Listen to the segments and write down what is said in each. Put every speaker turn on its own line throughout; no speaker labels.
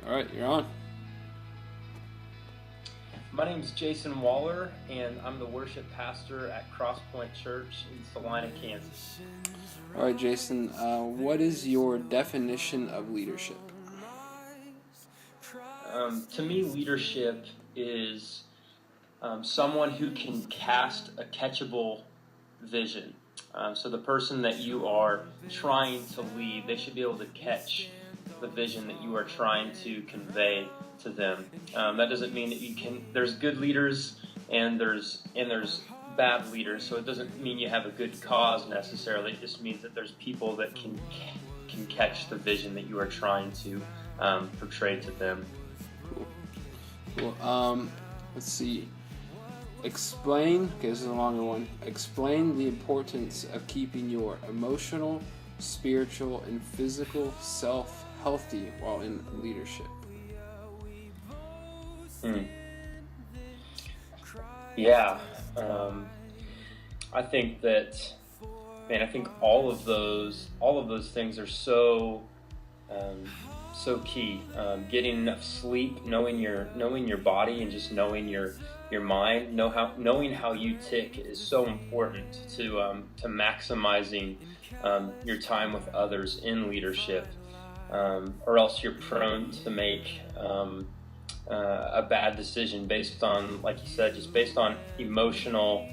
All right, you're on.
My name is Jason Waller, and I'm the worship pastor at Crosspoint Church in Salina, Kansas.
All right, Jason, what is your definition of leadership?
To me, leadership is someone who can cast a catchable vision. So the person that you are trying to lead, they should be able to catch the vision that you are trying to convey to them. That doesn't mean that you can. There's good leaders and there's bad leaders. So it doesn't mean you have a good cause necessarily. It just means that there's people that can catch the vision that you are trying to portray to them.
Cool. Let's see. Okay, this is a longer one. Explain the importance of keeping your emotional, spiritual, and physical self healthy while in leadership.
Yeah. I think that, I think all of those things are so key. Getting enough sleep, knowing your body, and just knowing your mind, knowing how you tick is so important to maximizing your time with others in leadership, or else you're prone to make a bad decision based on, like you said, just based on emotional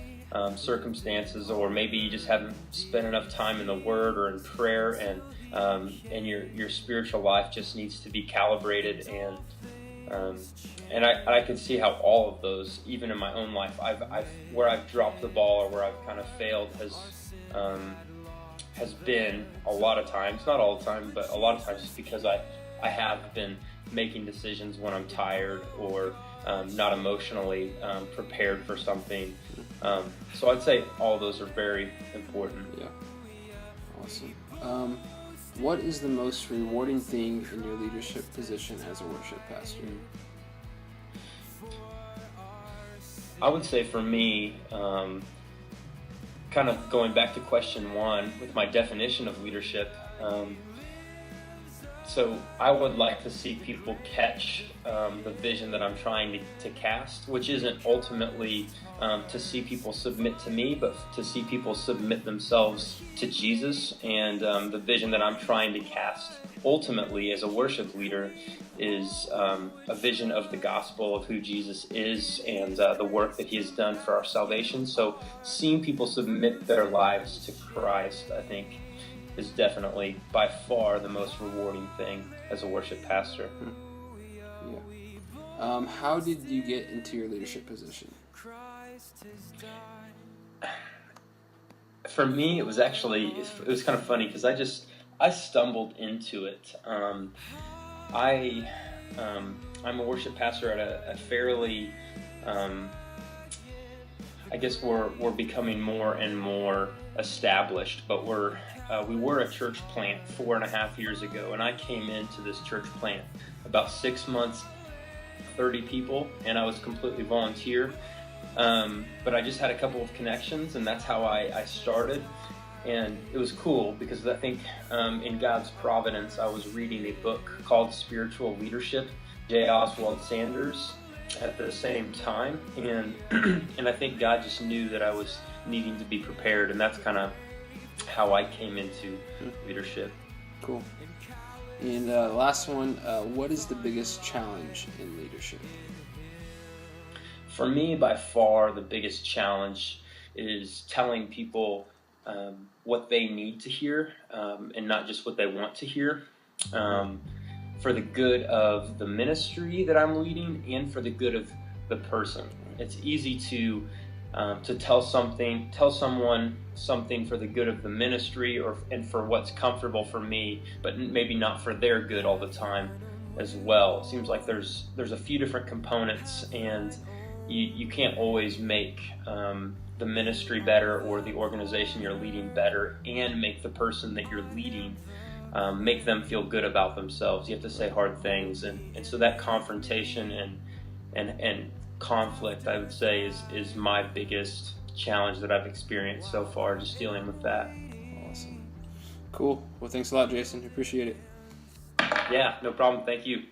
circumstances, or maybe you just haven't spent enough time in the Word or in prayer, and your spiritual life just needs to be calibrated. And I can see how all of those, even in my own life, where I've dropped the ball or where I've kind of failed has been a lot of times, not all the time, but a lot of times, just because I have been making decisions when I'm tired or not emotionally prepared for something. So I'd say all those are very important.
Yeah. Awesome. What is the most rewarding thing in your leadership position as a worship pastor?
I would say for me, kind of going back to question one with my definition of leadership, so I would like to see people catch the vision that I'm trying to cast, which isn't ultimately to see people submit to me, but to see people submit themselves to Jesus. And the vision that I'm trying to cast ultimately as a worship leader is a vision of the gospel, of who Jesus is, and the work that he has done for our salvation. So seeing people submit their lives to Christ, I think, is definitely by far the most rewarding thing as a worship pastor.
Yeah. How did you get into your leadership position?
For me, it was kind of funny because I stumbled into it. I'm a worship pastor at a fairly, I guess we're becoming more and more established, but we were a church plant 4.5 years ago, and I came into this church plant about 6 months, 30 people, and I was completely volunteer. But I just had a couple of connections, and that's how I started. And it was cool because I think in God's providence, I was reading a book called Spiritual Leadership, J. Oswald Sanders, at the same time. And and I think God just knew that I was needing to be prepared, and that's kind of how I came into leadership.
Cool. And last one, what is the biggest challenge in leadership?
For me, by far, the biggest challenge is telling people what they need to hear, and not just what they want to hear, for the good of the ministry that I'm leading and for the good of the person. It's easy to tell someone something for the good of the ministry and for what's comfortable for me, but maybe not for their good all the time as well. It seems like there's a few different components, and you can't always make the ministry better or the organization you're leading better and make the person that you're leading make them feel good about themselves. You have to say hard things, and so that confrontation and conflict, I would say, is my biggest challenge that I've experienced so far, just dealing with that.
Awesome. Cool. Well, thanks a lot, Jason. Appreciate it.
Yeah, no problem. Thank you.